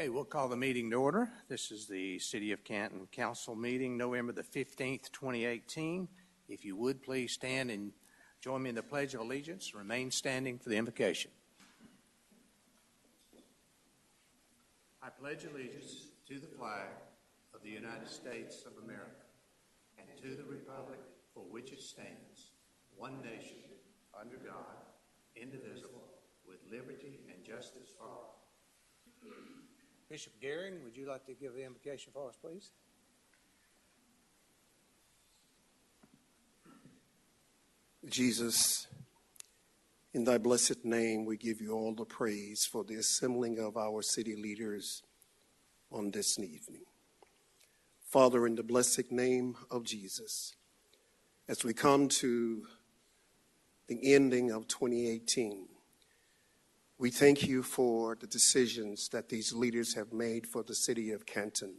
Okay, we'll call the meeting to order. This is the City of Canton Council meeting, November the 15th, 2018. If you would, please stand and join me in the Pledge of Allegiance. Remain standing for the invocation. I pledge allegiance to the flag of the United States of America and to the republic for which it stands, one nation, under God, indivisible, with liberty and justice for all. Bishop Gehring, would you like to give the invocation for us, please? Jesus, in thy blessed name, we give you all the praise for the assembling of our city leaders on this evening. Father, in the blessed name of Jesus, as we come to the ending of 2018, we thank you for the decisions that these leaders have made for the city of Canton.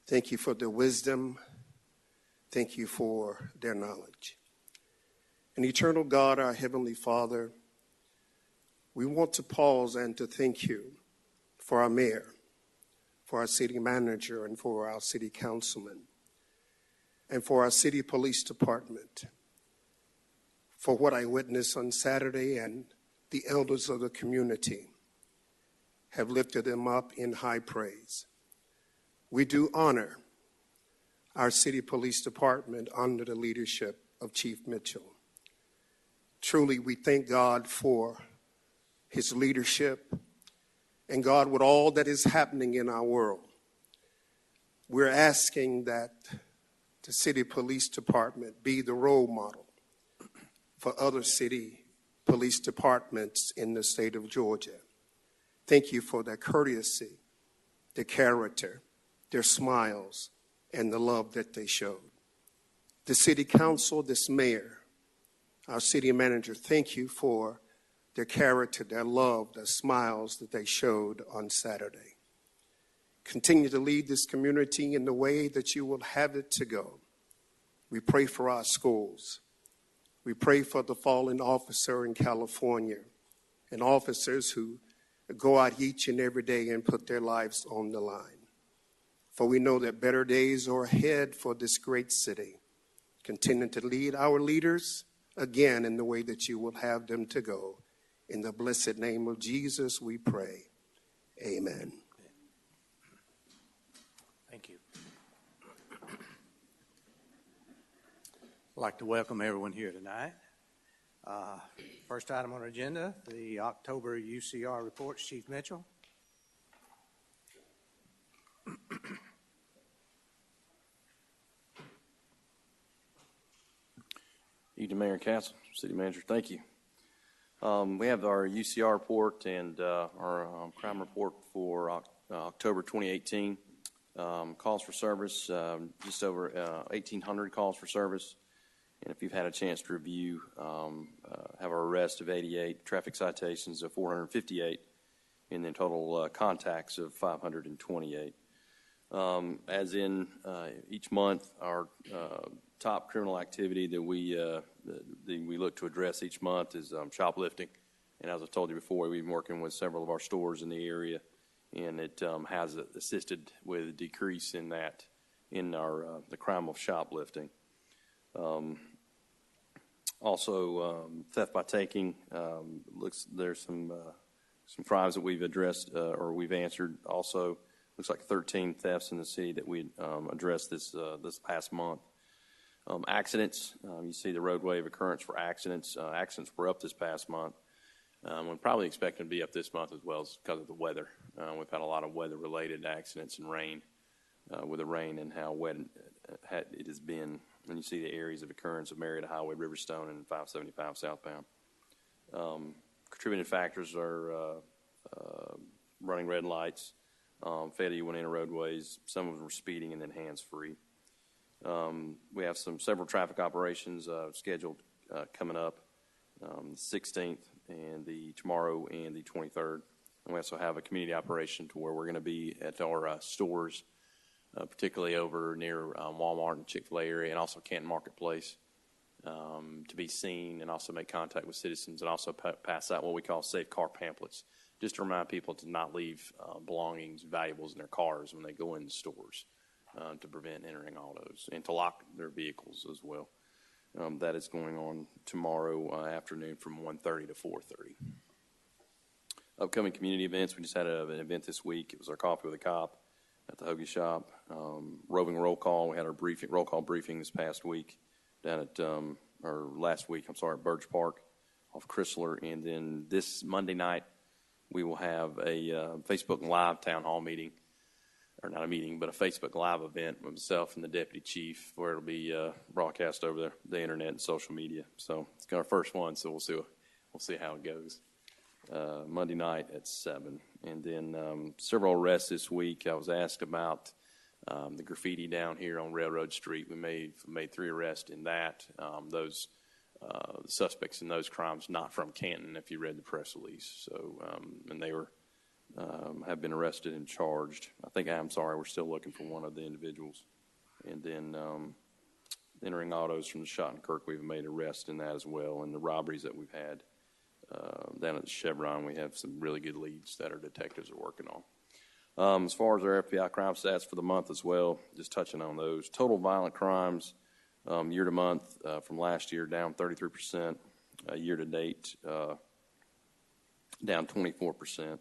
Thank you for their wisdom. Thank you for their knowledge. And eternal God, our Heavenly Father, we want to pause and to thank you for our mayor, for our city manager, and for our city councilman, and for our city police department, for what I witnessed on Saturday, and the elders of the community have lifted them up in high praise. We do honor our city police department under the leadership of Chief Mitchell. Truly, we thank God for his leadership, and God, with all that is happening in our world, we're asking that the city police department be the role model for other city police departments in the state of Georgia. Thank you for their courtesy, their character, their smiles, and the love that they showed. The city council, this mayor, our city manager, thank you for their character, their love, their smiles that they showed on Saturday. Continue to lead this community in the way that you will have it to go. We pray for our schools. We pray for the fallen officer in California and officers who go out each and every day and put their lives on the line. For we know that better days are ahead for this great city. Continue to lead our leaders again in the way that you will have them to go. In the blessed name of Jesus, we pray. Amen. Thank you. I'd like to welcome everyone here tonight. First item on our agenda, the October UCR reports. Chief Mitchell. Evening, Mayor and Council, City Manager, thank you. We have our UCR report and our crime report for October 2018. Calls for service, just over 1,800 calls for service. And if you've had a chance to review, have our arrest of 88, traffic citations of 458, and then total contacts of 528. As in each month, our top criminal activity that we look to address each month is shoplifting. And as I told you before, we've been working with several of our stores in the area, and it has assisted with a decrease in that, in our the crime of shoplifting. Also, theft by taking. There's some crimes that we've addressed or we've answered. Also, looks like 13 thefts in the city that we addressed this past month. Accidents. You see the roadway of occurrence for accidents. Accidents were up this past month. We're probably expecting to be up this month as well because of the weather. We've had a lot of weather-related accidents and rain, with the rain and how wet it has been. When you see the areas of occurrence of Marietta Highway, Riverstone, and 575 southbound. Contributing factors are running red lights, failure to went in roadways. Some of them were speeding and then hands-free. We have several traffic operations scheduled coming up, the 16th and tomorrow and the 23rd. And we also have a community operation to where we're going to be at our stores, particularly over near Walmart and Chick-fil-A area, and also Canton Marketplace, to be seen and also make contact with citizens, and also pass out what we call safe car pamphlets just to remind people to not leave belongings, valuables in their cars when they go in the stores to prevent entering autos, and to lock their vehicles as well. That is going on tomorrow afternoon from 1:30 to 4:30. Upcoming community events, we just had an event this week. It was our Coffee with a Cop at the Hoagie Shop. Roving roll call, we had our roll call briefing this past week down at, or last week, I'm sorry, at Birch Park off Chrysler. And then this Monday night, we will have a Facebook Live town hall meeting, or not a meeting, but a Facebook Live event with myself and the deputy chief, where it'll be broadcast over the internet and social media. So it's our first one, so we'll see how it goes. Monday night at 7. And then several arrests this week. I was asked about the graffiti down here on Railroad Street. We made 3 arrests in that. Those suspects in those crimes not from Canton, if you read the press release. So and they were have been arrested and charged. I'm sorry, we're still looking for one of the individuals. And then entering autos from the Shottenkirk, we've made arrests in that as well. And the robberies that we've had down at the Chevron, we have some really good leads that our detectives are working on. As far as our FBI crime stats for the month as well, just touching on those. Total violent crimes year to month from last year down 33%. Year to date down 24%.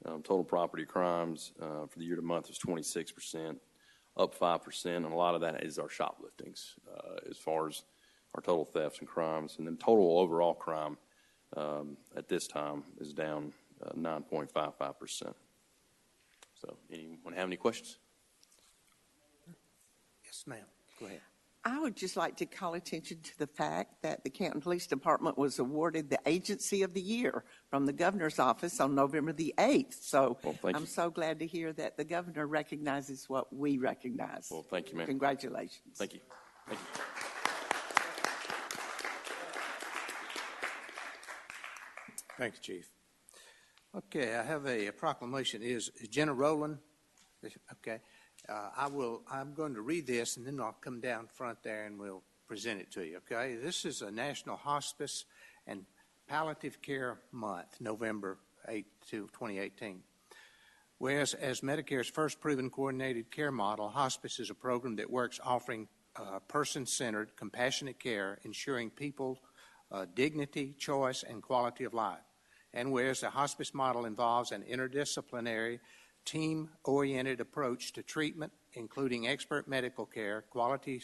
Total property crimes for the year to month is 26%, up 5%, and a lot of that is our shopliftings as far as our total thefts and crimes. And then total overall crime at this time is down 9.55%. So anyone have any questions? Yes, ma'am. Go ahead. I would just like to call attention to the fact that the Canton Police Department was awarded the Agency of the Year from the Governor's Office on November the 8th. So I'm so glad to hear that the Governor recognizes what we recognize. Well, thank you, ma'am. Congratulations. Thank you. Thank you. Thank you, Chief. Okay, I have a proclamation. Is Jenna Rowland? Okay. I'm going to read this, and then I'll come down front there and we'll present it to you, okay? This is a National Hospice and Palliative Care Month, November 8 to 2018. Whereas as Medicare's first proven coordinated care model, hospice is a program that works offering person-centered, compassionate care, ensuring people dignity, choice, and quality of life. And whereas the hospice model involves an interdisciplinary, team-oriented approach to treatment, including expert medical care, quality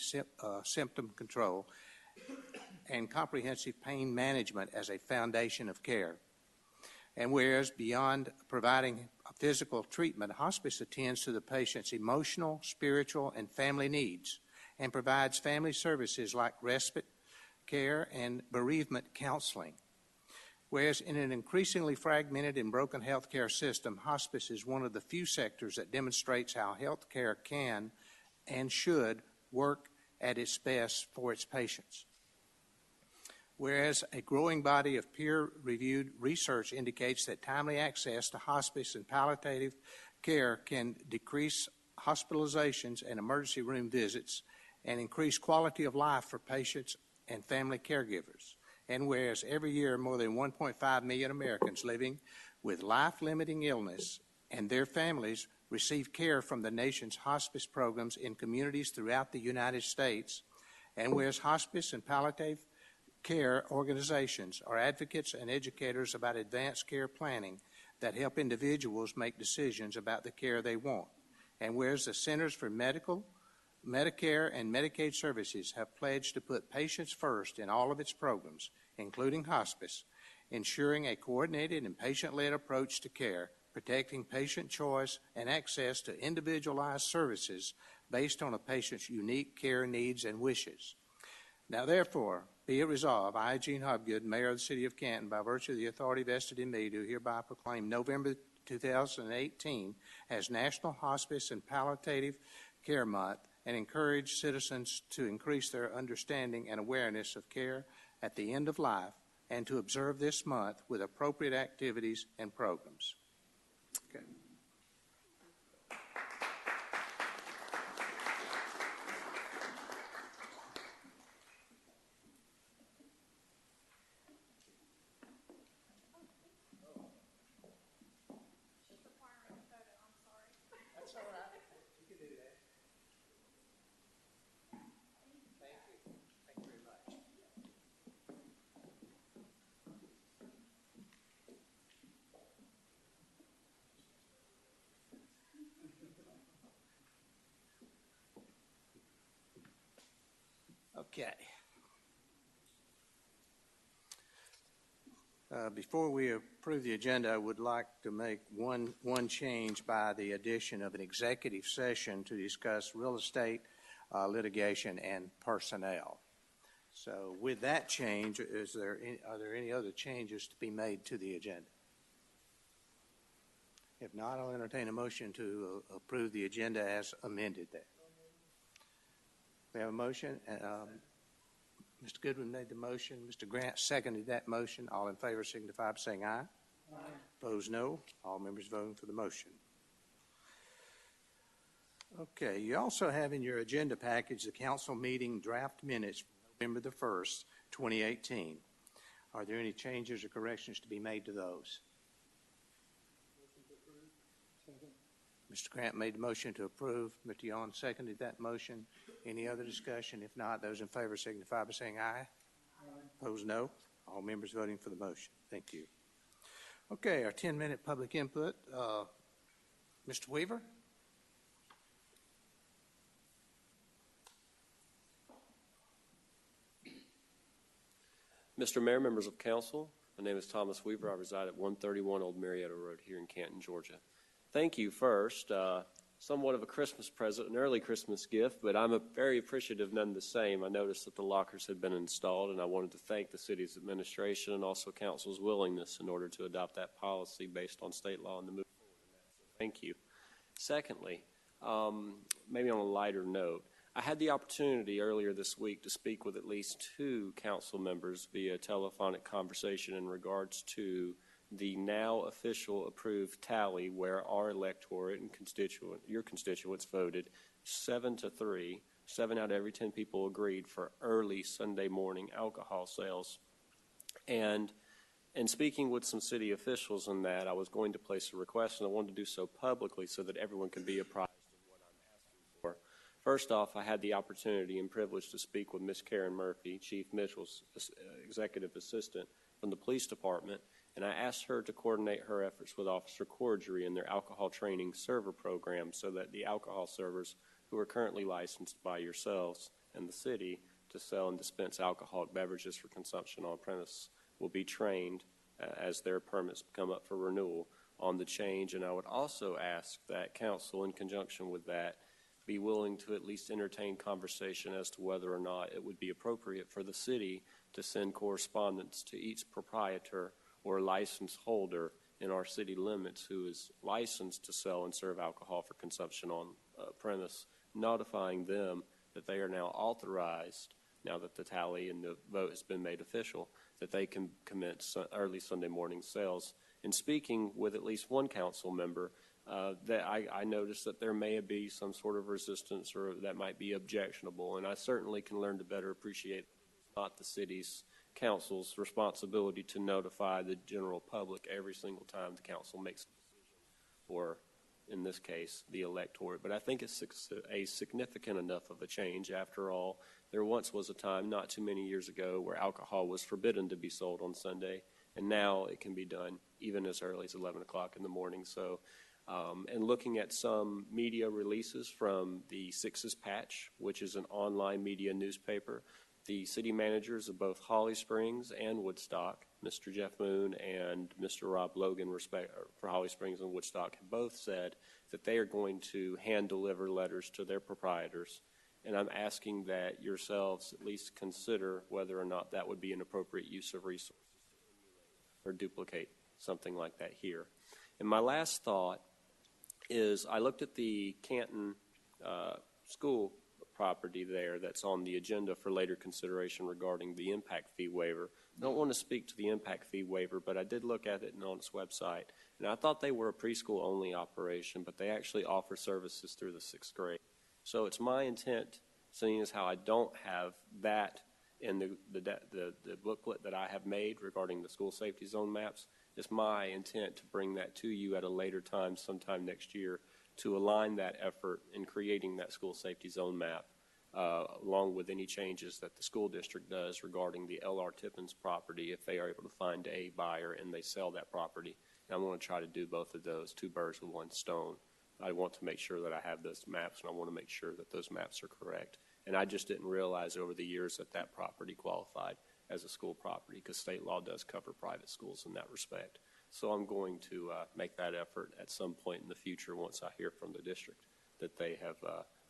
symptom control, and comprehensive pain management as a foundation of care. And whereas beyond providing physical treatment, hospice attends to the patient's emotional, spiritual, and family needs, and provides family services like respite care and bereavement counseling. Whereas in an increasingly fragmented and broken healthcare system, hospice is one of the few sectors that demonstrates how healthcare can and should work at its best for its patients. Whereas a growing body of peer-reviewed research indicates that timely access to hospice and palliative care can decrease hospitalizations and emergency room visits and increase quality of life for patients and family caregivers. And whereas every year more than 1.5 million Americans living with life-limiting illness and their families receive care from the nation's hospice programs in communities throughout the United States, and whereas hospice and palliative care organizations are advocates and educators about advanced care planning that help individuals make decisions about the care they want, and whereas the Centers for Medicare and Medicaid Services have pledged to put patients first in all of its programs, including hospice, ensuring a coordinated and patient-led approach to care, protecting patient choice and access to individualized services based on a patient's unique care needs and wishes. Now, therefore, be it resolved, I, Gene Hobgood, Mayor of the City of Canton, by virtue of the authority vested in me, do hereby proclaim November 2018 as National Hospice and Palliative Care Month, and encourage citizens to increase their understanding and awareness of care at the end of life, and to observe this month with appropriate activities and programs. Okay. Okay. Before we approve the agenda, I would like to make one change by the addition of an executive session to discuss real estate litigation and personnel. So with that change, are there any other changes to be made to the agenda? If not, I'll entertain a motion to approve the agenda as amended there. We have a motion. Mr. Goodwin made the motion. Mr. Grant seconded that motion. All in favor signify by saying aye. Aye. Opposed, no. All members voting for the motion. Okay, you also have in your agenda package the council meeting draft minutes from November the 1st, 2018. Are there any changes or corrections to be made to those? Mr. Grant made the motion to approve. Mr. Yon seconded that motion. Any other discussion? If not, those in favor signify by saying aye. Aye. Opposed, no. All members voting for the motion. Thank you. Okay, our 10-minute public input. Mr. Weaver? Mr. Mayor, members of council, my name is Thomas Weaver. I reside at 131 Old Marietta Road here in Canton, Georgia. Thank you first. Somewhat of a Christmas present, an early Christmas gift, but I'm very appreciative none the same. I noticed that the lockers had been installed, and I wanted to thank the city's administration and also council's willingness in order to adopt that policy based on state law and to move forward. Thank you. Secondly, maybe on a lighter note, I had the opportunity earlier this week to speak with at least 2 council members via telephonic conversation in regards to the now official approved tally where our electorate and your constituents voted 7-3. 7 out of every 10 people agreed for early Sunday morning alcohol sales. And in speaking with some city officials on that, I was going to place a request, and I wanted to do so publicly so that everyone can be apprised of what I'm asking for. First off, I had the opportunity and privilege to speak with Ms. Karen Murphy, Chief Mitchell's executive assistant from the police department, and I asked her to coordinate her efforts with Officer Corgery in their alcohol training server program so that the alcohol servers who are currently licensed by yourselves and the city to sell and dispense alcoholic beverages for consumption on premise will be trained as their permits come up for renewal on the change. And I would also ask that council, in conjunction with that, be willing to at least entertain conversation as to whether or not it would be appropriate for the city to send correspondence to each proprietor or license holder in our city limits who is licensed to sell and serve alcohol for consumption on premise, notifying them that they are now authorized, now that the tally and the vote has been made official, that they can commence early Sunday morning sales. In speaking with at least one council member, that I noticed that there may be some sort of resistance or that might be objectionable, and I certainly can learn to better appreciate not the city's council's responsibility to notify the general public every single time the council makes a decision, or in this case, the electorate. But I think it's a significant enough of a change. After all, there once was a time not too many years ago where alcohol was forbidden to be sold on Sunday, and now it can be done even as early as 11 o'clock in the morning. So, and looking at some media releases from the Sixes Patch, which is an online media newspaper, the city managers of both Holly Springs and Woodstock, Mr. Jeff Moon and Mr. Rob Logan for Holly Springs and Woodstock, have both said that they are going to hand deliver letters to their proprietors. And I'm asking that yourselves at least consider whether or not that would be an appropriate use of resources or duplicate something like that here. And my last thought is I looked at the Canton school property there that's on the agenda for later consideration regarding the impact fee waiver. I don't want to speak to the impact fee waiver, but I did look at it on its website, and I thought they were a preschool only operation, but they actually offer services through the 6th grade. So it's my intent, seeing as how I don't have that in the booklet that I have made regarding the school safety zone maps, it's my intent to bring that to you at a later time, sometime next year, to align that effort in creating that school safety zone map, along with any changes that the school district does regarding the L.R. Tippins property if they are able to find a buyer and they sell that property. And I want to try to do both of those, 2 birds with 1 stone. I want to make sure that I have those maps, and I want to make sure that those maps are correct. And I just didn't realize over the years that that property qualified as a school property, because state law does cover private schools in that respect. So I'm going to make that effort at some point in the future once I hear from the district that they have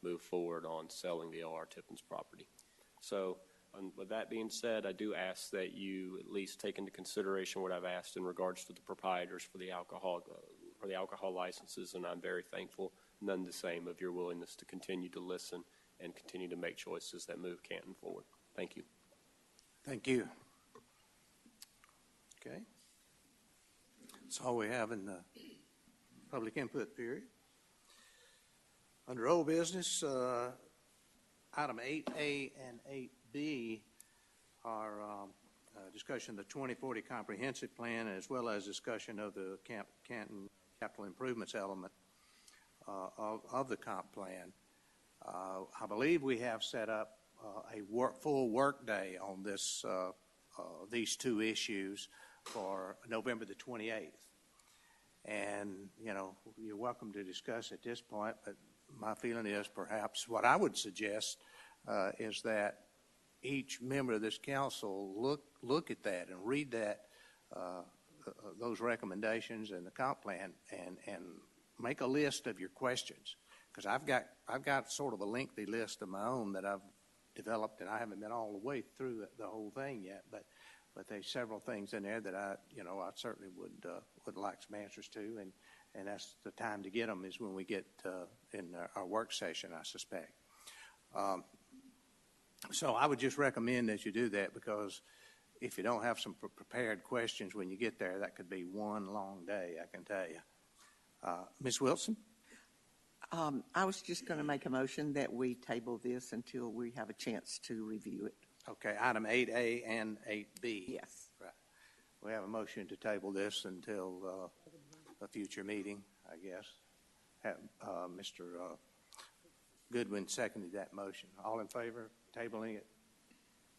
moved forward on selling the O.R. Tippins property. So with that being said, I do ask that you at least take into consideration what I've asked in regards to the proprietors for the alcohol licenses, and I'm very thankful, none the same, of your willingness to continue to listen and continue to make choices that move Canton forward. Thank you. Thank you. Okay. That's all we have in the public input period. Under old business, item 8A and 8B are discussion of the 2040 comprehensive plan, as well as discussion of the Canton capital improvements element of the comp plan. I believe we have set up a full work day on this these two issues for November the 28th. And, you know, you're welcome to discuss at this point, but my feeling is perhaps what I would suggest is that each member of this council look at that and read that, those recommendations and the comp plan, and make a list of your questions. Because I've got sort of a lengthy list of my own that I've developed, and I haven't been all the way through the whole thing yet. But there's several things in there that I certainly would like some answers to, and that's the time to get them is when we get in our work session, I suspect. So I would just recommend that you do that, because if you don't have some prepared questions when you get there, that could be one long day, I can tell you. Ms. Wilson? I was just going to make a motion that we table this until we have a chance to review it. Okay, item 8A and 8B. Yes. Right. We have a motion to table this until a future meeting, I guess. Have Mr. Goodwin seconded that motion. All in favor of tabling it?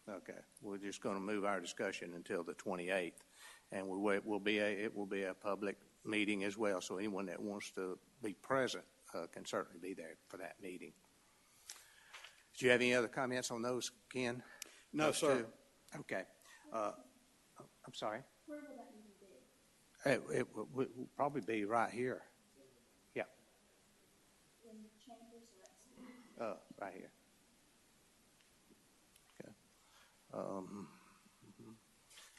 Okay, we're just going to move our discussion until the 28th, and it will be a public meeting as well, so anyone that wants to be present can certainly be there for that meeting. Do you have any other comments on those, Ken? No, sir. Two? Okay. I'm sorry? Where will that meeting be? It will probably be right here. Yeah. In the chambers or at Right here. Okay.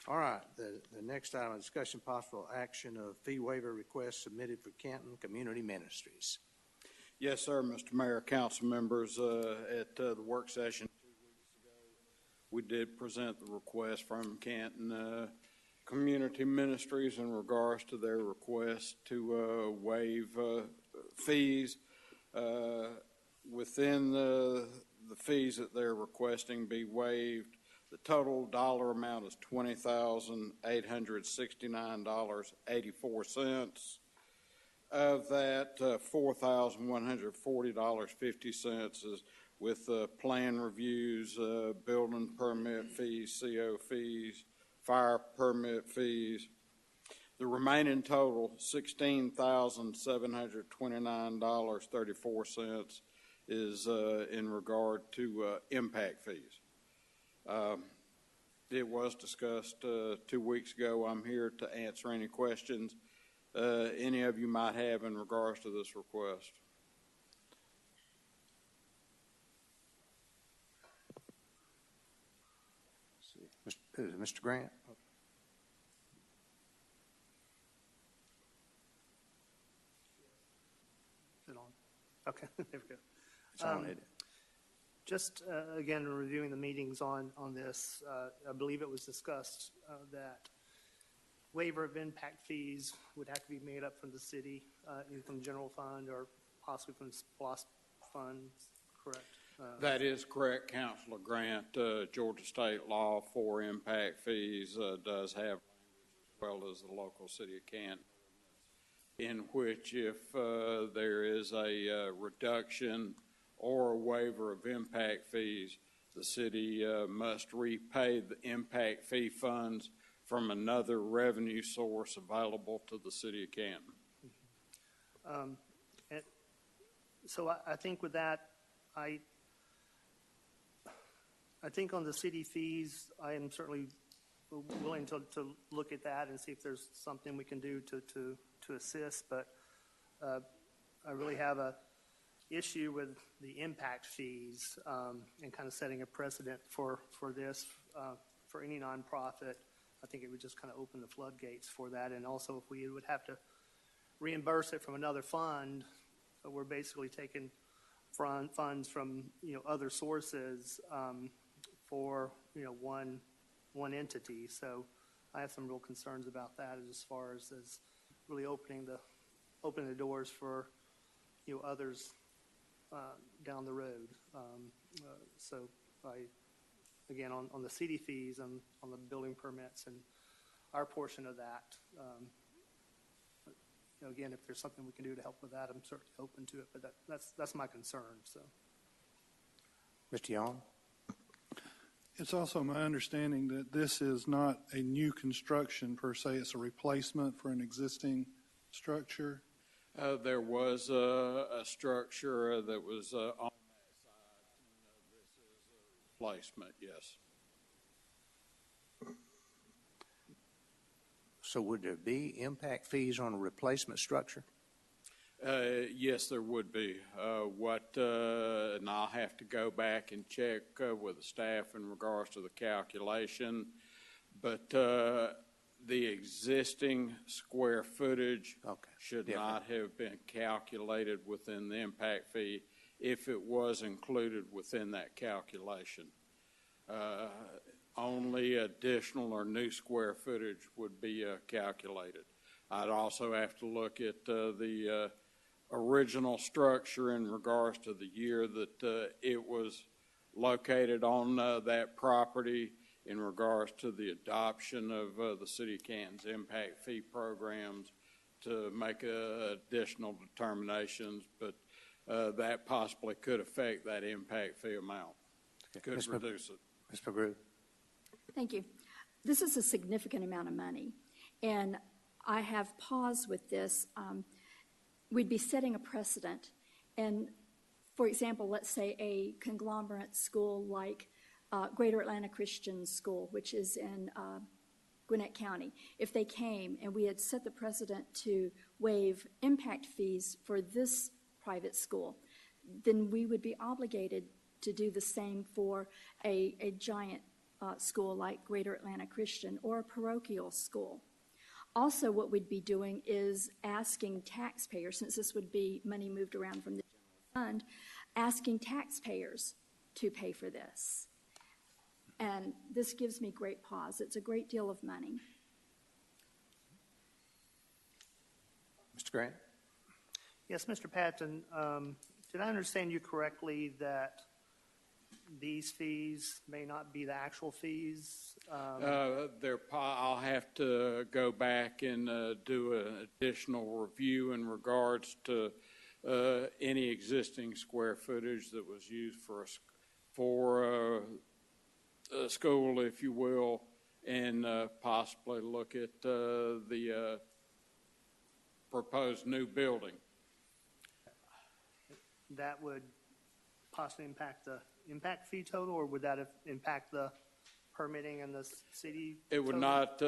All right. The next item of discussion, possible action of fee waiver request submitted for Canton Community Ministries. Yes, sir, Mr. Mayor, council members, at the work session 2 weeks ago, we did present the request from Canton Community Ministries in regards to their request to waive fees. Within the fees that they're requesting be waived, the total dollar amount is $20,869.84. Of that, $4,140.50 is with plan reviews, building permit fees, CO fees, fire permit fees. The remaining total, $16,729.34, is in regard to impact fees. It was discussed 2 weeks ago. I'm here to answer any questions any of you might have in regards to this request. Mr. Grant? Is it on? Okay, there we go. It's on it. Just, again, reviewing the meetings on this, I believe it was discussed that waiver of impact fees would have to be made up from the city, either from general fund or possibly from SPLOST funds, correct? That is correct, Councilor Grant. Georgia state law for impact fees does have language, as well as the local city of Canton, in which if there is a reduction or a waiver of impact fees, the city must repay the impact fee funds from another revenue source available to the city of Canton. So I think with that, I think on the city fees, I am certainly willing to look at that and see if there's something we can do to assist, but I really have a issue with the impact fees and kind of setting a precedent for this for any nonprofit. I think it would just kind of open the floodgates for that, and also if we would have to reimburse it from another fund, we're basically taking funds from other sources for one entity. So I have some real concerns about that as far as really opening the doors for others down the road. So again, on the city fees and on the building permits and our portion of that, again, if there's something we can do to help with that, I'm certainly open to it. But that's my concern. So, Mr. Young? It's also my understanding that this is not a new construction per se. It's a replacement for an existing structure. There was a structure that was on that side. This is a replacement, yes. So would there be impact fees on a replacement structure? Yes, there would be. And I'll have to go back and check with the staff in regards to the calculation. But the existing square footage should not have been calculated within the impact fee if it was included within that calculation. Only additional or new square footage would be calculated. I'd also have to look at the original structure in regards to the year that it was located on that property in regards to the adoption of the City of Canton's impact fee programs to make additional determinations, but that possibly could affect that impact fee amount. Could reduce it. Ms. McGrew? Thank you. This is a significant amount of money, and I have paused with this. We'd be setting a precedent, and for example, let's say a conglomerate school like Greater Atlanta Christian School, which is in Gwinnett County, if they came and we had set the precedent to waive impact fees for this private school, then we would be obligated to do the same for a giant school like Greater Atlanta Christian or a parochial school. Also, what we'd be doing is asking taxpayers, since this would be money moved around from the general fund, asking taxpayers to pay for this. And this gives me great pause. It's a great deal of money. Mr. Grant? yes, Mr. Patton, did I understand you correctly that these fees may not be the actual fees? I'll have to go back and do an additional review in regards to any existing square footage that was used for a school, if you will, and possibly look at the proposed new building. That would possibly impact the impact fee total, or would that impact the permitting and the city It would total? not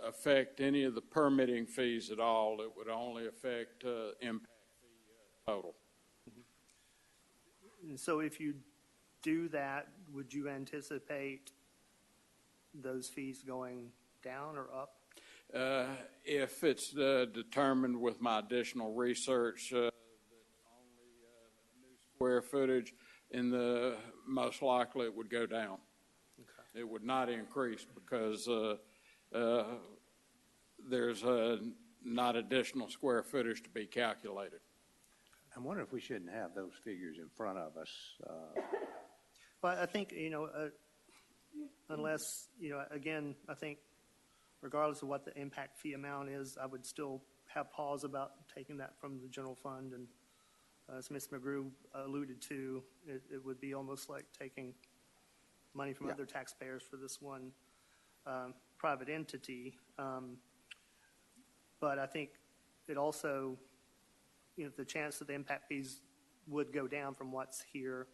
affect any of the permitting fees at all. It would only affect impact fee total. And so if you do that, would you anticipate those fees going down or up? If it's determined with my additional research that only new square footage, and most likely it would go down. Okay. It would not increase because there's not additional square footage to be calculated. I'm wondering if we shouldn't have those figures in front of us. But I think, unless, again, I think regardless of what the impact fee amount is, I would still have pause about taking that from the general fund. And as Ms. McGrew alluded to, it would be almost like taking money from other taxpayers for this one private entity. But I think it also, the chance that the impact fees would go down from what's here.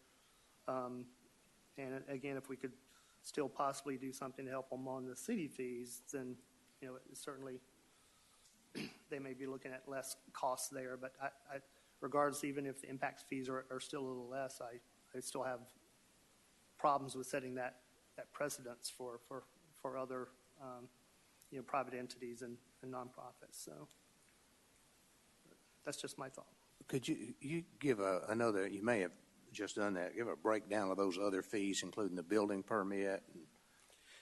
And again, if we could still possibly do something to help them on the city fees, then, you know, it certainly, they may be looking at less costs there. But regardless, even if the impact fees are still a little less, I still have problems with setting that precedence for other, you know, private entities and nonprofits. So that's just my thought. Could you give I know that you may have just done that, give a breakdown of those other fees, including the building permit?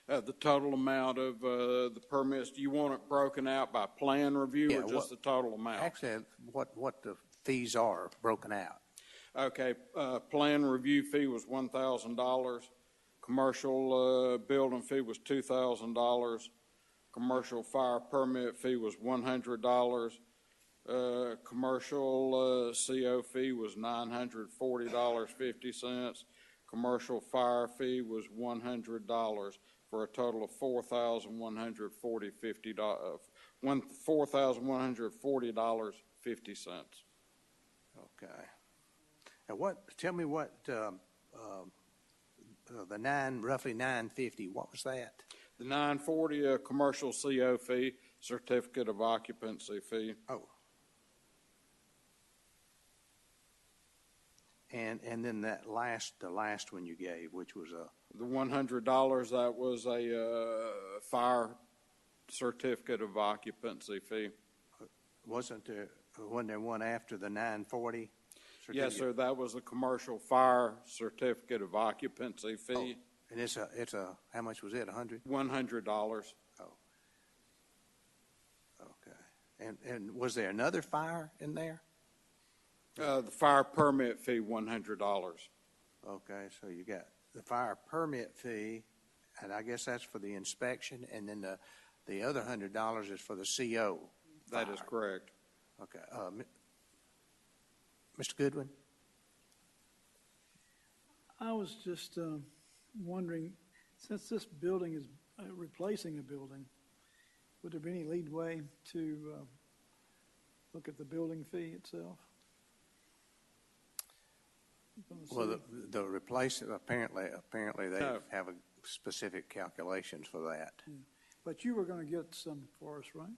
The total amount of the permits, do you want it broken out by plan review or just the total amount? Actually, what the fees are broken out. Okay, plan review fee was $1,000. Commercial building fee was $2,000. Commercial fire permit fee was $100. Commercial CO fee was $940.50. Commercial fire fee was $100 for a total of $4,140.50. Okay. Now tell me what, the roughly $950, what was that? The $940, commercial CO fee, certificate of occupancy fee. Oh. And then the last one you gave, which was the $100, that was a fire certificate of occupancy fee. Yes, sir. That was the commercial fire certificate of occupancy fee. Oh, and it's a how much was it? $100? $100. Oh. Okay. And was there another fire in there? The fire permit fee, $100. Okay, so you got the fire permit fee, and I guess that's for the inspection, and then the other $100 is for the CO. That is correct. Okay. Mr. Goodwin? I was just wondering, since this building is replacing a building, would there be any leadway to look at the building fee itself? Well, the replacement, apparently they have a specific calculations for that. Yeah. But you were going to get some for us, right?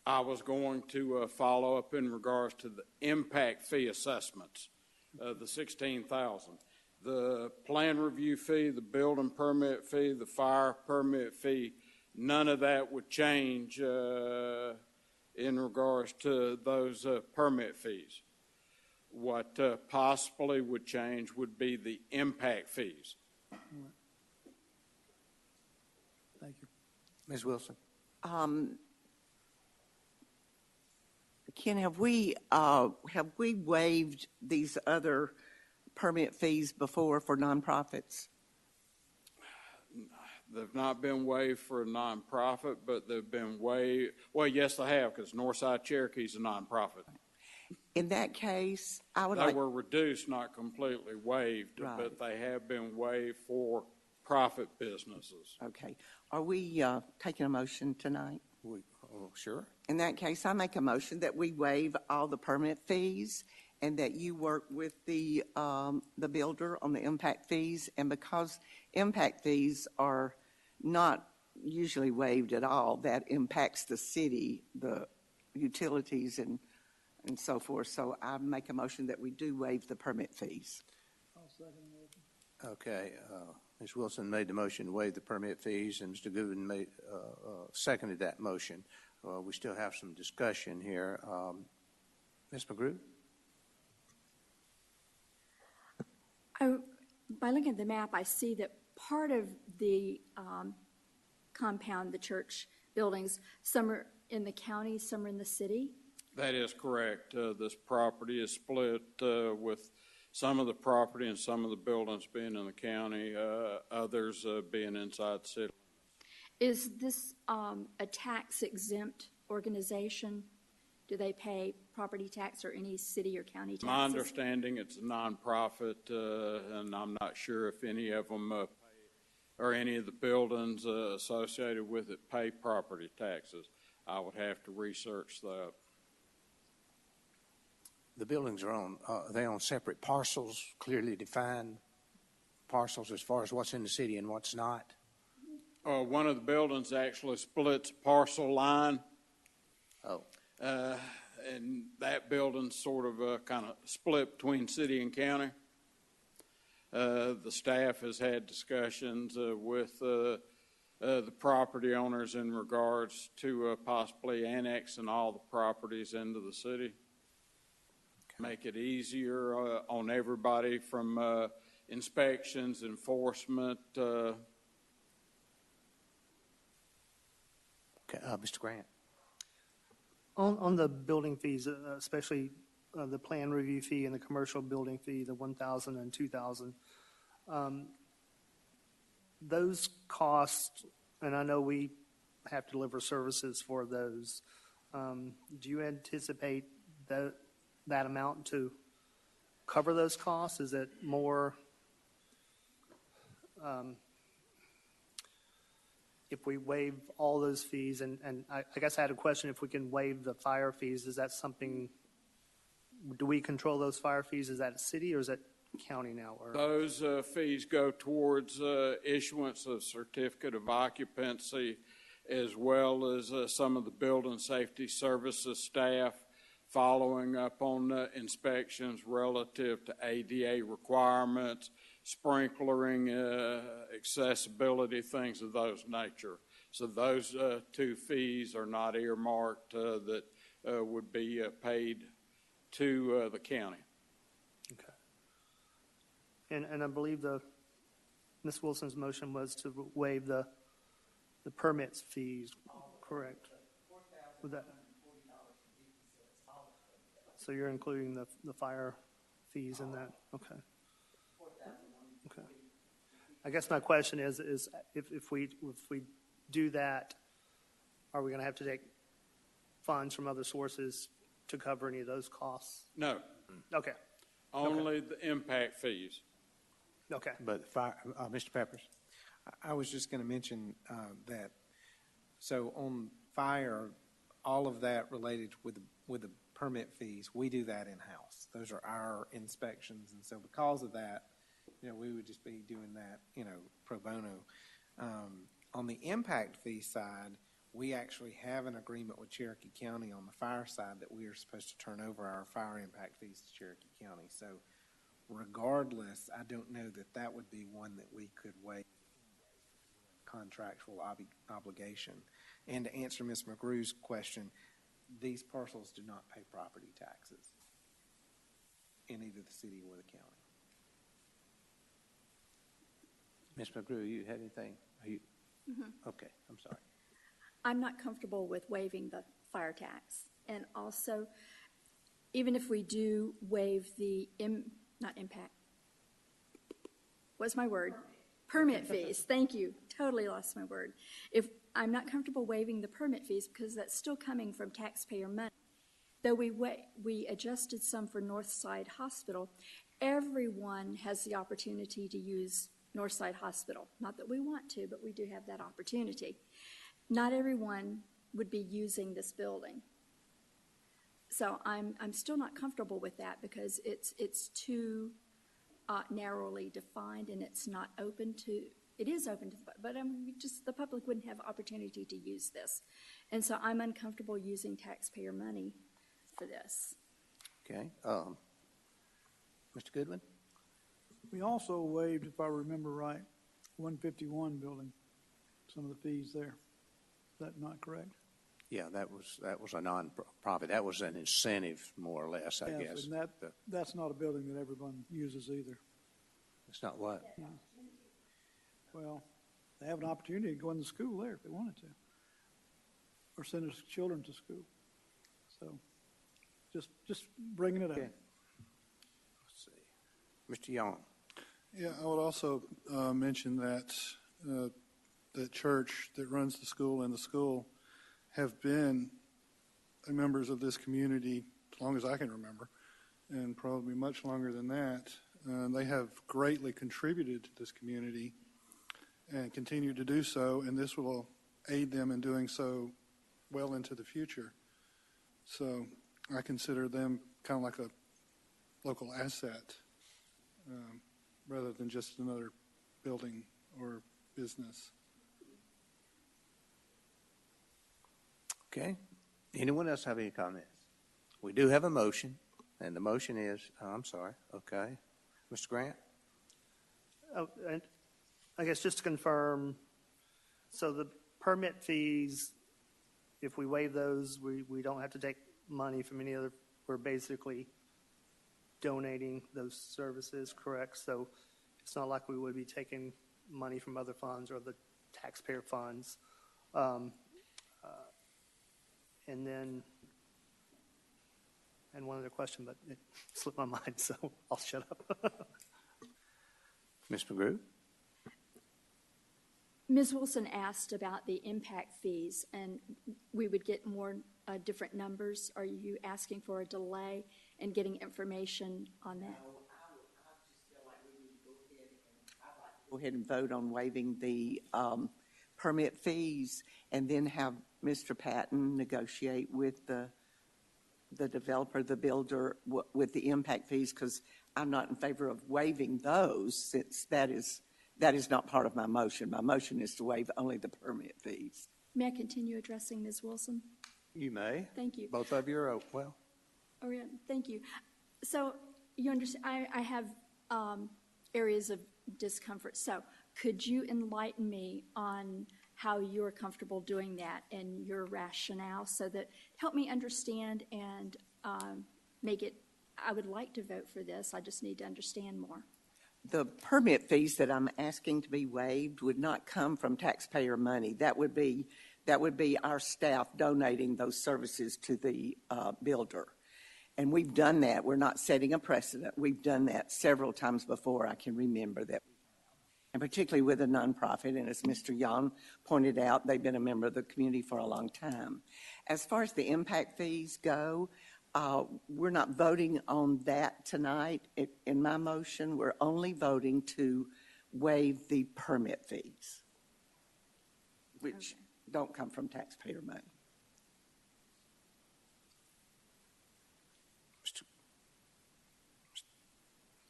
I was going to follow up in regards to the impact fee assessments, the $16,000. The plan review fee, the building permit fee, the fire permit fee, none of that would change in regards to those permit fees. What possibly would change would be the impact fees. Right. Thank you. Ms. Wilson? Ken, have we waived these other permit fees before for nonprofits? They've not been waived for a nonprofit, but they've been waived. Well, yes, they have, because Northside Cherokee is a nonprofit. In that case, They were reduced, not completely waived, Right. but they have been waived for profit businesses. Okay. Are we taking a motion tonight? Sure. In that case, I make a motion that we waive all the permit fees and that you work with the builder on the impact fees. And because impact fees are not usually waived at all, that impacts the city, the utilities and so forth. So I make a motion that we do waive the permit fees. I'll second the motion. Okay. Ms. Wilson made the motion to waive the permit fees, and Mr. Goodwin seconded that motion. We still have some discussion here. Ms. McGrew? By looking at the map, I see that part of the compound, the church buildings, some are in the county, some are in the city. That is correct. This property is split with some of the property and some of the buildings being in the county, others being inside the city. Is this a tax-exempt organization? Do they pay property tax or any city or county taxes? My understanding, it's a nonprofit, and I'm not sure if any of them pay, or any of the buildings associated with it pay property taxes. I would have to research that. The buildings are on separate parcels, clearly defined parcels as far as what's in the city and what's not? One of the buildings actually splits parcel line. Oh. And that building's sort of kind of split between city and county. The staff has had discussions with the property owners in regards to possibly annexing all the properties into the city. Make it easier on everybody from inspections, enforcement. Okay, Mr. Grant. On the building fees, especially the plan review fee and the commercial building fee, the 1,000 and 2,000, those costs, and I know we have to deliver services for those, do you anticipate that amount to cover those costs? Is it more, if we waive all those fees, and I guess I had a question, if we can waive the fire fees, is that something, do we control those fire fees? Is that city or is that county now? Or? Those fees go towards issuance of certificate of occupancy, as well as some of the building safety services staff following up on inspections relative to ADA requirements, sprinklering, accessibility, things of those nature. So those two fees are not earmarked that would be paid to the county. Okay. And I believe Ms. Wilson's motion was to waive the permits fees, correct? With that. So you're including the fire fees in that? Okay. Okay. I guess my question is if we do that, are we going to have to take funds from other sources to cover any of those costs? No. Okay. Only the impact fees. Okay. But Mr. Peppers? I was just going to mention that, so on fire, all of that related with the permit fees, we do that in-house. Those are our inspections, and so because of that, we would just be doing that, pro bono. On the impact fee side, we actually have an agreement with Cherokee County on the fire side that we are supposed to turn over our fire impact fees to Cherokee County. So regardless, I don't know that would be one that we could waive contractual obligation. And to answer Ms. McGrew's question, these parcels do not pay property taxes in either the city or the county. Ms. McGrew, you have anything? Okay, I'm sorry. I'm not comfortable with waiving the fire tax. And also, even if we do waive the, not impact, what's my word? Permit fees. Thank you. Totally lost my word. If I'm not comfortable waiving the permit fees because that's still coming from taxpayer money. Though we adjusted some for Northside Hospital, everyone has the opportunity to use Northside Hospital. Not that we want to, but we do have that opportunity. Not everyone would be using this building. So I'm still not comfortable with that because it's too narrowly defined and it's not open to, it is open to, but just the public wouldn't have opportunity to use this. And so I'm uncomfortable using taxpayer money for this. Okay. Mr. Goodwin? We also waived, if I remember right, 151 building, some of the fees there. Is that not correct? Yeah, that was a non-profit. That was an incentive, more or less, I guess. And that's not a building that everyone uses either. It's not what? Yeah. Well, they have an opportunity to go into school there if they wanted to, or send their children to school. So, just bringing it up. Okay. Let's see, Mr. Young. Yeah, I would also mention that the church that runs the school and the school have been members of this community as long as I can remember, and probably much longer than that. They have greatly contributed to this community and continue to do so, and this will aid them in doing so well into the future. So I consider them kind of like a local asset rather than just another building or business. Okay. Anyone else have any comments? We do have a motion, and the motion is, I'm sorry, okay. Mr. Grant? Oh, and I guess just to confirm, so the permit fees, if we waive those, we don't have to take money from any other, we're basically donating those services, correct? So it's not like we would be taking money from other funds or the taxpayer funds. And then, and one other question, but it slipped my mind, so I'll shut up. Ms. McGrew? Ms. Wilson asked about the impact fees, and we would get more different numbers. Are you asking for a delay in getting information on that? No, I just feel like we need to go ahead and vote on waiving the permit fees, and then have Mr. Patton negotiate with the developer, the builder, with the impact fees, because I'm not in favor of waiving those, since that is not part of my motion. My motion is to waive only the permit fees. May I continue addressing Ms. Wilson? You may. Thank you. Both of you are, well. Oh, yeah, thank you. So you understand, I have areas of discomfort. So could you enlighten me on how you're comfortable doing that and your rationale, so that help me understand and make it, I would like to vote for this. I just need to understand more. The permit fees that I'm asking to be waived would not come from taxpayer money. That would be our staff donating those services to the builder. And we've done that. We're not setting a precedent. We've done that several times before. I can remember that. And particularly with a nonprofit, and as Mr. Young pointed out, they've been a member of the community for a long time. As far as the impact fees go, we're not voting on that tonight. In my motion, we're only voting to waive the permit fees, which don't come from taxpayer money.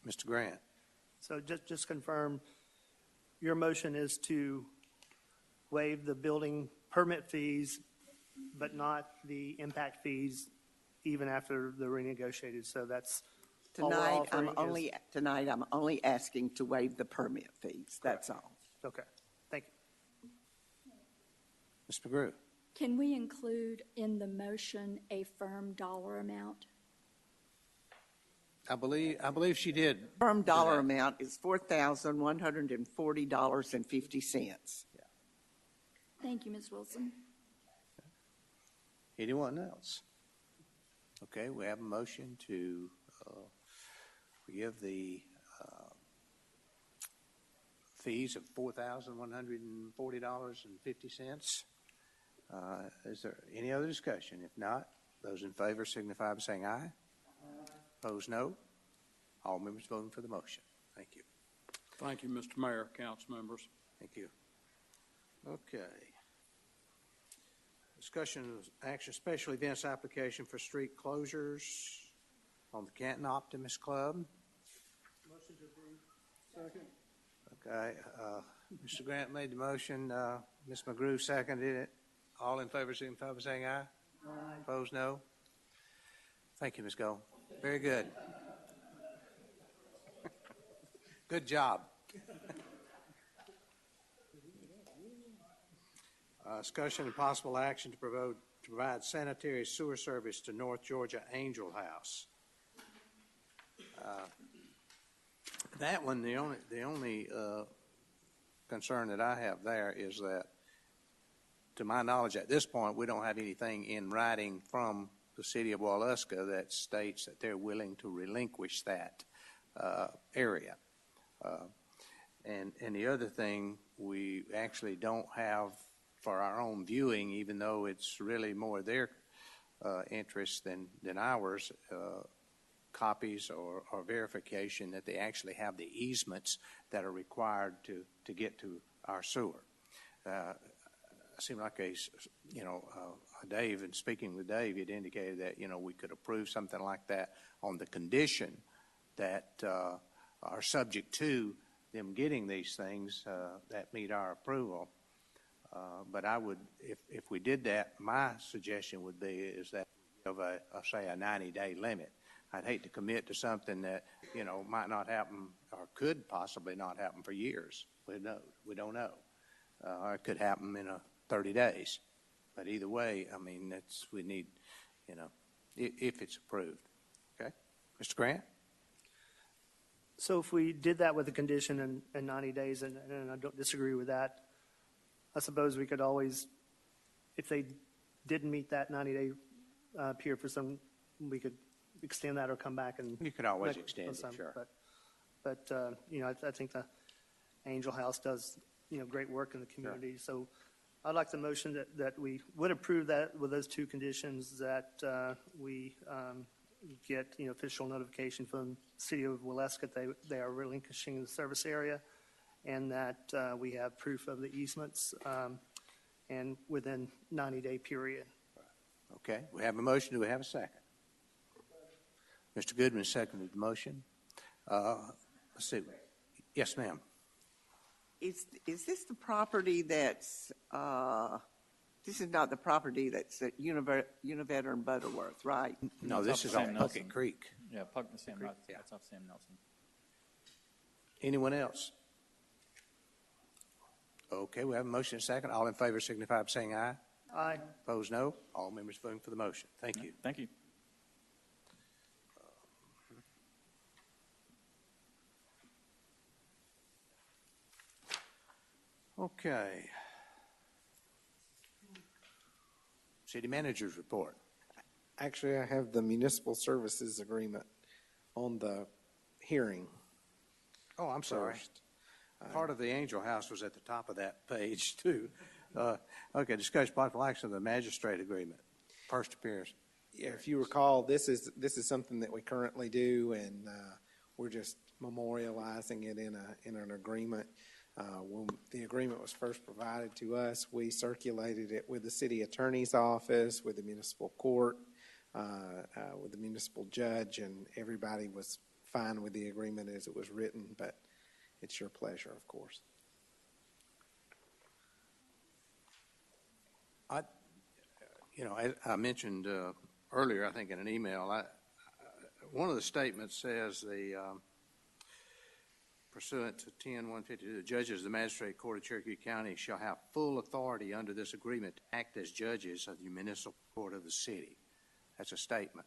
Mr. Grant? So just confirm, your motion is to waive the building permit fees, but not the impact fees even after the renegotiated. So that's all we're offering Tonight, I'm only asking to waive the permit fees. That's all. Okay, thank you. Ms. McGrew? Can we include in the motion a firm dollar amount? I believe she did. Firm dollar amount is $4,140.50. Thank you, Ms. Wilson. Anyone else? Okay, we have a motion to give the fees of $4,140.50. Is there any other discussion? If not, those in favor signify by saying aye. Opposed, no. All members voting for the motion. Thank you. Thank you, Mr. Mayor, council members. Thank you. Okay. Discussion of action, special events application for street closures on the Canton Optimist Club. Motion to approve. Second. Okay. Mr. Grant made the motion. Ms. McGrew seconded it. All in favor signify by saying aye. Aye. Opposed, no. Thank you, Ms. Gold. Very good. Good job. Discussion and possible action to provide sanitary sewer service to North Georgia Angel House. That one, the only concern that I have there is that, to my knowledge, at this point, we don't have anything in writing from the city of Waulusca that states that they're willing to relinquish that area. And the other thing, we actually don't have for our own viewing, even though it's really more their interest than ours, copies or verification that they actually have the easements that are required to get to our sewer. Seemed like Dave, and speaking with Dave, he'd indicated that, we could approve something like that on the condition that are subject to them getting these things that meet our approval. But I would, if we did that, my suggestion would be is that we give say a 90-day limit. I'd hate to commit to something that, you know, might not happen or could possibly not happen for years. We don't know. Or it could happen in 30 days. But either way, I mean, we need, you know, if it's approved. Okay? Mr. Grant? So if we did that with a condition in 90 days, and I don't disagree with that, I suppose we could always, if they didn't meet that 90-day period for some, we could extend that or come back and. You could always extend it, sure. But you know, I think the Angel House does, you know, great work in the community. Sure. So I'd like the motion that we would approve that with those two conditions, that we get, you know, official notification from the city of Waleska that they are relinquishing the service area, and that we have proof of the easements and within 90-day period. Okay, we have a motion. Do we have a second? Mr. Goodman seconded the motion. Let's see. Yes, ma'am. Is this the property that's, this is not the property that's at Univetter and Butterworth, right? No, this is on Puckett Creek. Yeah, Sam, right, that's off Sam Nelson. Anyone else? Okay, we have a motion and a second. All in favor signify by saying aye. Aye. Opposed, no. All members voting for the motion. Thank you. Thank you. Okay. City Manager's report. Actually, I have the municipal services agreement on the hearing. Oh, I'm sorry. Part of the Angel House was at the top of that page, too. Okay, discussion possible action of the magistrate agreement. First appearance. Yeah, if you recall, this is something that we currently do, and we're just memorializing it in an agreement. When the agreement was first provided to us, we circulated it with the city attorney's office, with the municipal court, with the municipal judge, and everybody was fine with the agreement as it was written, but it's your pleasure, of course. I mentioned earlier, I think in an email, one of the statements says pursuant to 10-152, the judges of the Magistrate Court of Cherokee County shall have full authority under this agreement to act as judges of the municipal court of the city. That's a statement.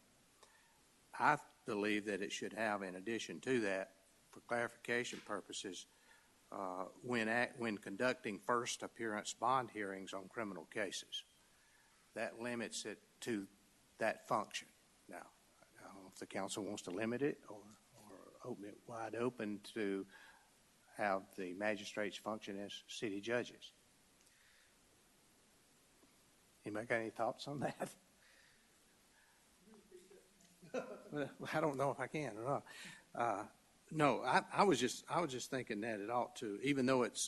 I believe that it should have, in addition to that, for clarification purposes, when conducting first appearance bond hearings on criminal cases. That limits it to that function. Now, I don't know if the council wants to limit it or open it wide open to have the magistrates function as city judges. Anybody got any thoughts on that? Well, I don't know if I can or not. No, I was just thinking that it ought to, even though it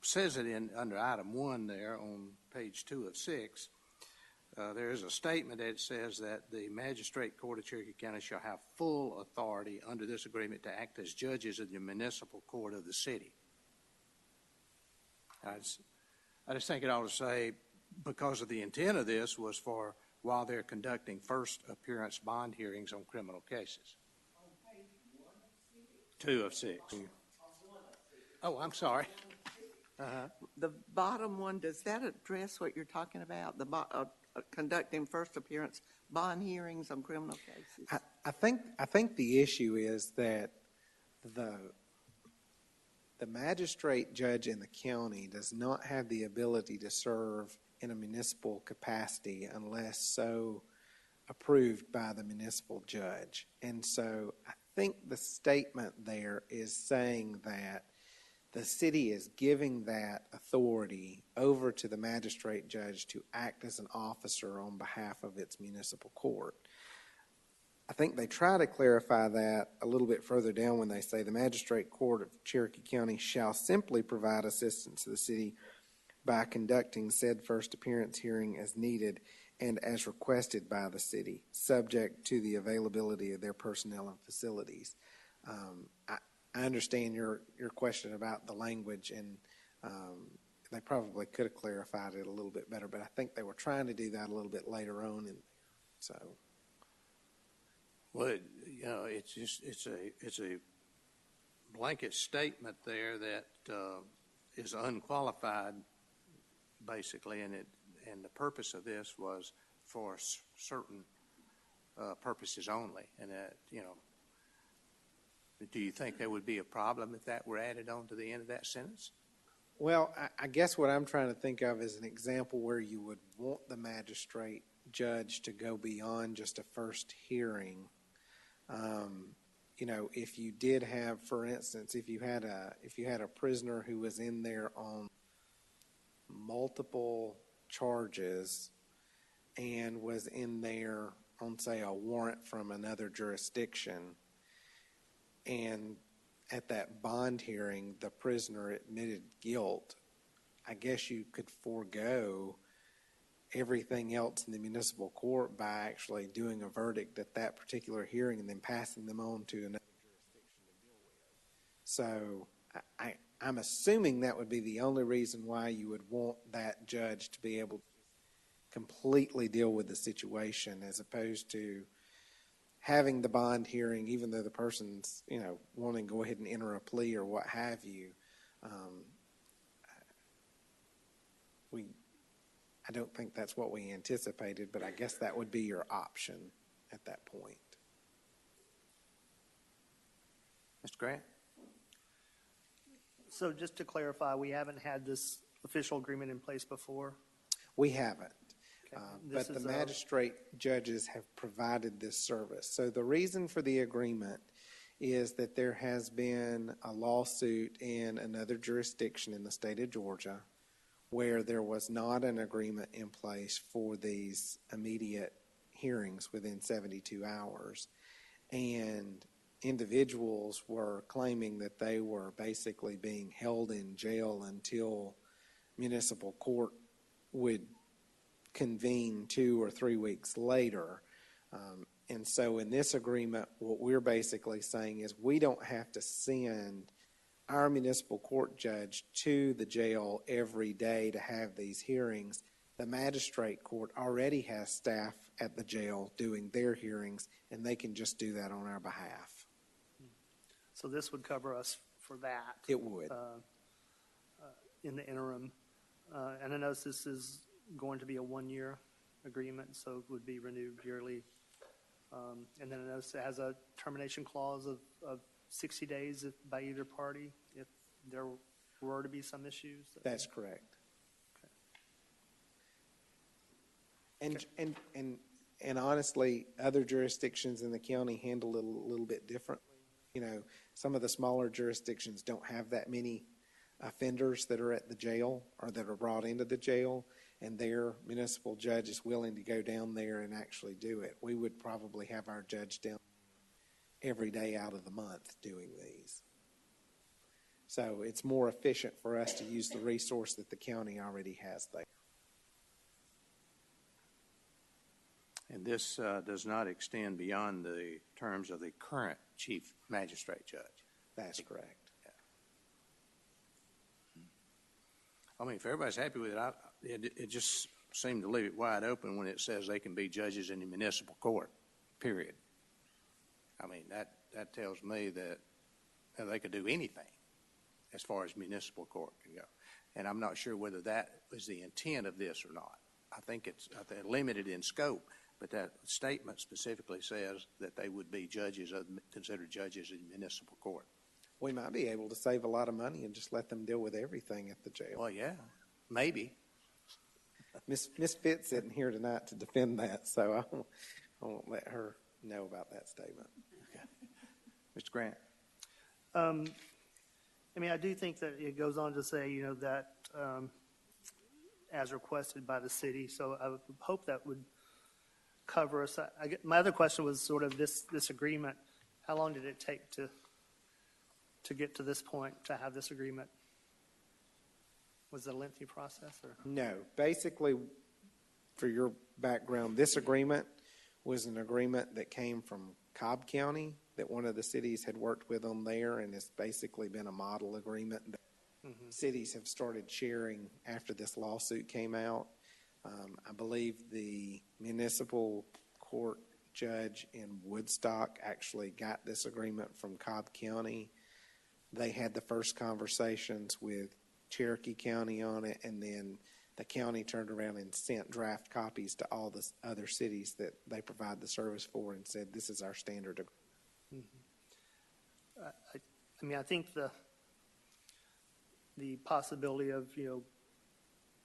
says it under item 1 there on page 2 of 6. There is a statement that says that the Magistrate Court of Cherokee County shall have full authority under this agreement to act as judges of the municipal court of the city. I just think it ought to say, because of the intent of this was for while they're conducting first appearance bond hearings on criminal cases. On page 1 of 6. 2 of 6. Oh, I'm sorry. The bottom one, does that address what you're talking about? Conducting first appearance bond hearings on criminal cases? I think the issue is that the magistrate judge in the county does not have the ability to serve in a municipal capacity unless so approved by the municipal judge. And so I think the statement there is saying that the city is giving that authority over to the magistrate judge to act as an officer on behalf of its municipal court. I think they try to clarify that a little bit further down when they say the Magistrate Court of Cherokee County shall simply provide assistance to the city by conducting said first appearance hearing as needed and as requested by the city, subject to the availability of their personnel and facilities. I understand your question about the language, and they probably could have clarified it a little bit better, but I think they were trying to do that a little bit later on, and so. Well, it's a blanket statement there that is unqualified, basically, and the purpose of this was for certain purposes only, and do you think there would be a problem if that were added on to the end of that sentence? Well, I guess what I'm trying to think of is an example where you would want the magistrate judge to go beyond just a first hearing. If you did have, for instance, if you had a prisoner who was in there on multiple charges and was in there on, say, a warrant from another jurisdiction, and at that bond hearing the prisoner admitted guilt, I guess you could forego everything else in the municipal court by actually doing a verdict at that particular hearing and then passing them on to another jurisdiction to deal with. So I'm assuming that would be the only reason why you would want that judge to be able to completely deal with the situation, as opposed to having the bond hearing, even though the person's, wanting to go ahead and enter a plea or what have you. I don't think that's what we anticipated, but I guess that would be your option at that point. Mr. Grant? So just to clarify, we haven't had this official agreement in place before? We haven't. Okay. But the magistrate judges have provided this service. So the reason for the agreement is that there has been a lawsuit in another jurisdiction in the state of Georgia where there was not an agreement in place for these immediate hearings within 72 hours. And individuals were claiming that they were basically being held in jail until municipal court would convene 2 or 3 weeks later. And so in this agreement, what we're basically saying is we don't have to send our municipal court judge to the jail every day to have these hearings. The magistrate court already has staff at the jail doing their hearings, and they can just do that on our behalf. So this would cover us for that? It would. In the interim. And I know this is going to be a 1-year agreement, so it would be renewed yearly. And then I know it has a termination clause of 60 days by either party if there were to be some issues. That's correct. Okay. And honestly, other jurisdictions in the county handle it a little bit differently. Some of the smaller jurisdictions don't have that many offenders that are at the jail or that are brought into the jail, and their municipal judge is willing to go down there and actually do it. We would probably have our judge down every day out of the month doing these. So it's more efficient for us to use the resource that the county already has there. And this does not extend beyond the terms of the current chief magistrate judge. That's correct. I mean, if everybody's happy with it, it just seemed to leave it wide open when it says they can be judges in the municipal court, period. I mean, that tells me that they could do anything as far as municipal court can go. And I'm not sure whether that was the intent of this or not. I think it's limited in scope, but that statement specifically says that they would be considered judges in municipal court. We might be able to save a lot of money and just let them deal with everything at the jail. Well, yeah, maybe. Miss Fitz isn't here tonight to defend that, so I won't let her know about that statement. Okay. Mr. Grant. I do think that it goes on to say, that as requested by the city, so I would hope that would cover us. My other question was sort of this agreement. How long did it take to get to this point, to have this agreement? Was it a lengthy process? Or? No. Basically, for your background, this agreement was an agreement that came from Cobb County that one of the cities had worked with on there, and it's basically been a model agreement that cities have started sharing after this lawsuit came out. I believe the municipal court judge in Woodstock actually got this agreement from Cobb County. They had the first conversations with Cherokee County on it, and then the county turned around and sent draft copies to all the other cities that they provide the service for and said, this is our standard agreement. I mean, I think the possibility of,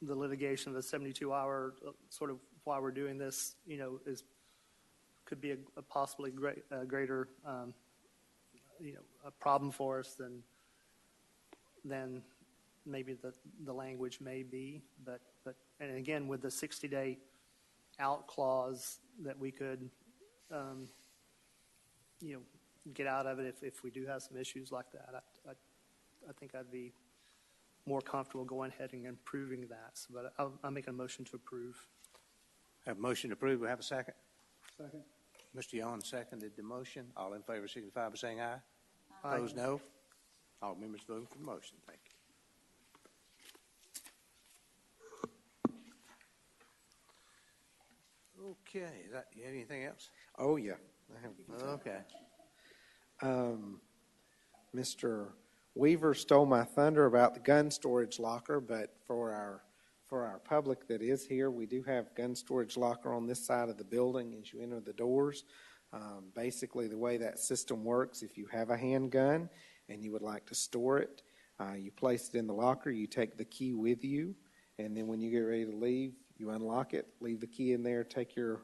the litigation of the 72-hour sort of while we're doing this, could be a possibly greater, a problem for us than maybe the language may be. But and again, with the 60-day out clause that we could, get out of it if we do have some issues like that, I think I'd be more comfortable going ahead and improving that. So, but I'll make a motion to approve. Have a motion to approve. We have a second. Second. Mr. Yon seconded the motion. All in favor signify by saying aye. Aye. Opposed, no. All members voting for the motion. Thank you. Okay. You have anything else? Oh, yeah. I have. Okay. Mr. Weaver stole my thunder about the gun storage locker, but for our public that is here, we do have gun storage locker on this side of the building as you enter the doors. Basically, the way that system works, if you have a handgun and you would like to store it, you place it in the locker, you take the key with you, and then when you get ready to leave, you unlock it, leave the key in there, take your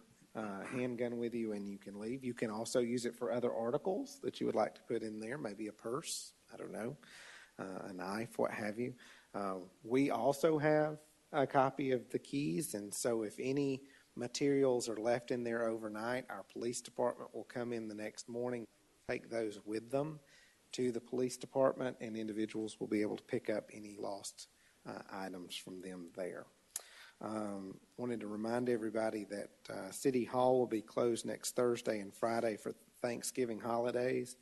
handgun with you, and you can leave. You can also use it for other articles that you would like to put in there, maybe a purse, I don't know, a knife, what have you. We also have a copy of the keys, and so if any materials are left in there overnight, our police department will come in the next morning, take those with them to the police department, and individuals will be able to pick up any lost items from them there. Wanted to remind everybody that City Hall will be closed next Thursday and Friday for Thanksgiving holidays.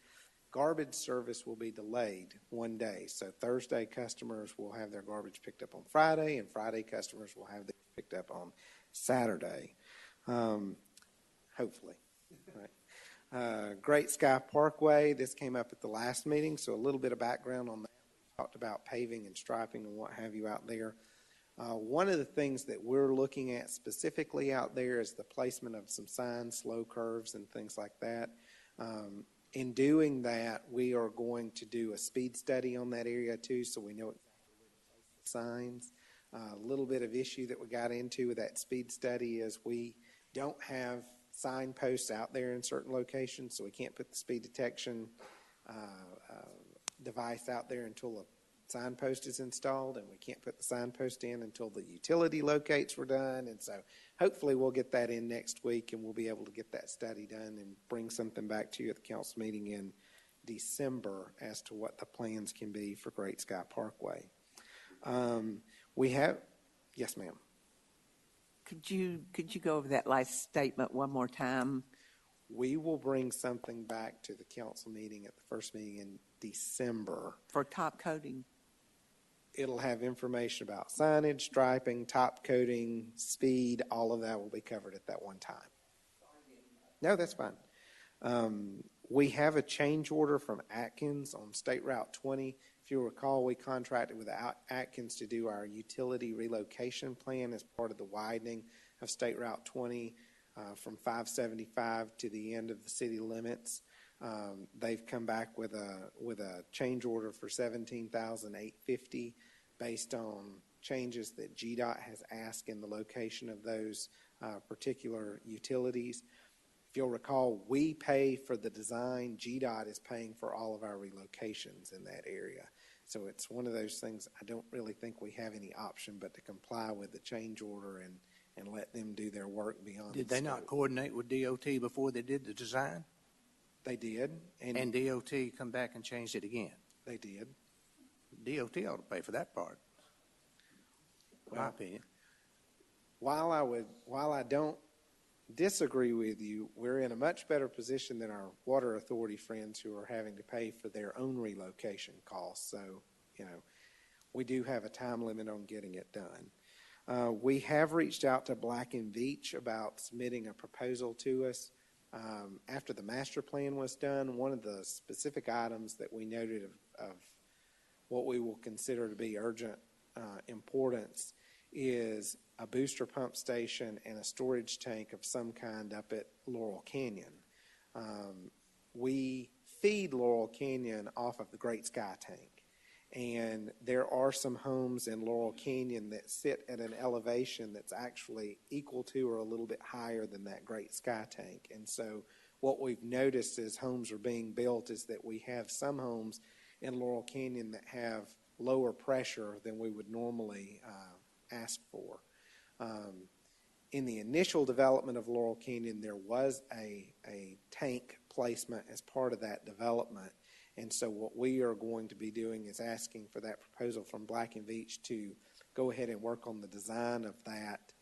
Garbage service will be delayed one day. So Thursday customers will have their garbage picked up on Friday, and Friday customers will have theirs picked up on Saturday. Hopefully. Right. Great Sky Parkway, this came up at the last meeting, so a little bit of background on that. We talked about paving and striping and what have you out there. One of the things that we're looking at specifically out there is the placement of some signs, slow curves, and things like that. In doing that, we are going to do a speed study on that area too, so we know exactly where to place the signs. A little bit of issue that we got into with that speed study is we don't have signposts out there in certain locations, so we can't put the speed detection device out there until a signpost is installed, and we can't put the signpost in until the utility locates were done. And so hopefully we'll get that in next week, and we'll be able to get that study done and bring something back to you at the council meeting in December as to what the plans can be for Great Sky Parkway. We have, yes, ma'am. Could you go over that last statement one more time? We will bring something back to the council meeting at the first meeting in December. For top coating? It'll have information about signage, striping, top coating, speed, all of that will be covered at that one time. No, that's fine. We have a change order from Atkins on State Route 20. If you recall, we contracted with Atkins to do our utility relocation plan as part of the widening of State Route 20 from 575 to the end of the city limits. They've come back with a change order for $17,850 based on changes that GDOT has asked in the location of those particular utilities. If you'll recall, we pay for the design. GDOT is paying for all of our relocations in that area. So it's one of those things I don't really think we have any option but to comply with the change order and let them do their work beyond. Did they not coordinate with DOT before they did the design? They did. And DOT come back and changed it again? They did. DOT ought to pay for that part, in my opinion. While I don't disagree with you. We're in a much better position than our water authority friends who are having to pay for their own relocation costs. So, we do have a time limit on getting it done. We have reached out to Black & Veatch about submitting a proposal to us. After the master plan was done, one of the specific items that we noted of what we will consider to be urgent importance is a booster pump station and a storage tank of some kind up at Laurel Canyon. We feed Laurel Canyon off of the Great Sky Tank. And there are some homes in Laurel Canyon that sit at an elevation that's actually equal to or a little bit higher than that Great Sky Tank. And so what we've noticed as homes are being built is that we have some homes in Laurel Canyon that have lower pressure than we would normally ask for. In the initial development of Laurel Canyon, there was a tank placement as part of that development. And so what we are going to be doing is asking for that proposal from Black & Veatch to go ahead and work on the design of that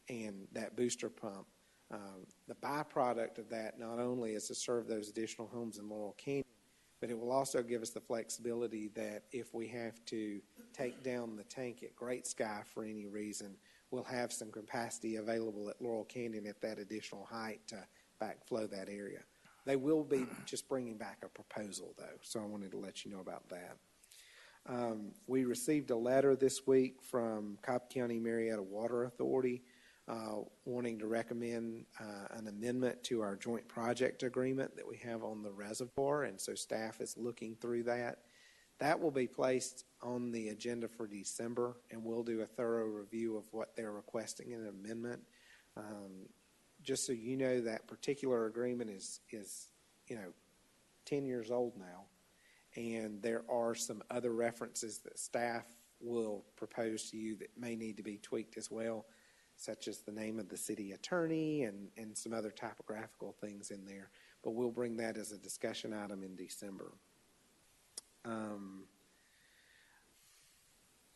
and that booster pump. The byproduct of that not only is to serve those additional homes in Laurel Canyon, but it will also give us the flexibility that if we have to take down the tank at Great Sky for any reason, we'll have some capacity available at Laurel Canyon at that additional height to backflow that area. They will be just bringing back a proposal, though, so I wanted to let you know about that. We received a letter this week from Cobb County Marietta Water Authority wanting to recommend an amendment to our joint project agreement that we have on the reservoir, and so staff is looking through that. That will be placed on the agenda for December, and we'll do a thorough review of what they're requesting in an amendment. Just so you know, that particular agreement is 10 years old now, and there are some other references that staff will propose to you that may need to be tweaked as well, such as the name of the city attorney and some other typographical things in there. But we'll bring that as a discussion item in December.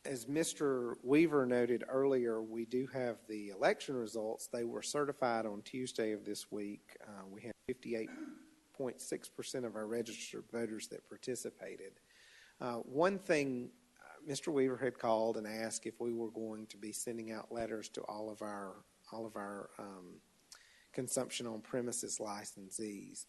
As Mr. Weaver noted earlier, we do have the election results. They were certified on Tuesday of this week. We had 58.6% of our registered voters that participated. One thing, Mr. Weaver had called and asked if we were going to be sending out letters to all of our consumption on premises licensees.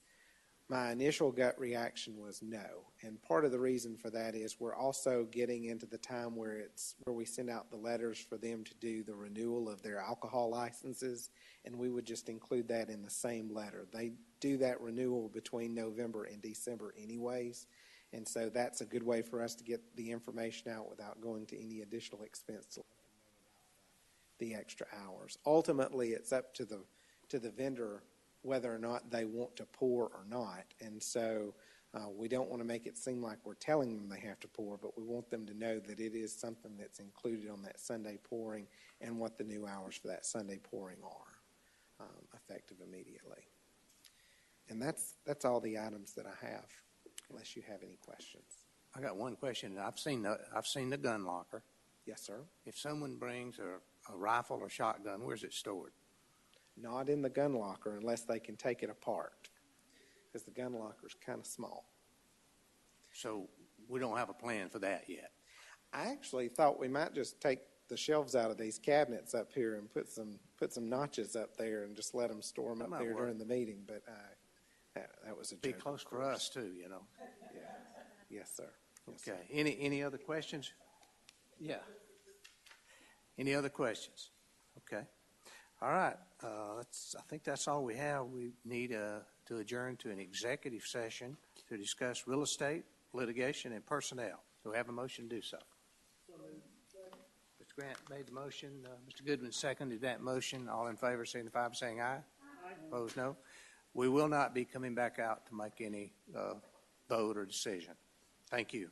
My initial gut reaction was no, and part of the reason for that is we're also getting into the time where we send out the letters for them to do the renewal of their alcohol licenses, and we would just include that in the same letter. They do that renewal between November and December anyways, and so that's a good way for us to get the information out without going to any additional expense to let them know about the extra hours. Ultimately, it's up to the vendor whether or not they want to pour or not. And so we don't want to make it seem like we're telling them they have to pour, but we want them to know that it is something that's included on that Sunday pouring and what the new hours for that Sunday pouring are, effective immediately. And that's all the items that I have, unless you have any questions. I got one question. I've seen the gun locker. Yes, sir. If someone brings a rifle or shotgun, where's it stored? Not in the gun locker unless they can take it apart, because the gun locker is kind of small. So we don't have a plan for that yet. I actually thought we might just take the shelves out of these cabinets up here and put some notches up there and just let them store them up there during the meeting. But that was a joke. Be close for us too, you know. Yeah. Yes, sir. Yes, Okay. Sir. Any other questions? Yeah. Any other questions? Okay. All right. I think that's all we have. We need to adjourn to an executive session to discuss real estate, litigation, and personnel. Do we have a motion to do so? Mr. Grant made the motion. Mr. Goodwin seconded that motion. All in favor signify by saying aye. Aye. Opposed, no. We will not be coming back out to make any vote or decision. Thank you.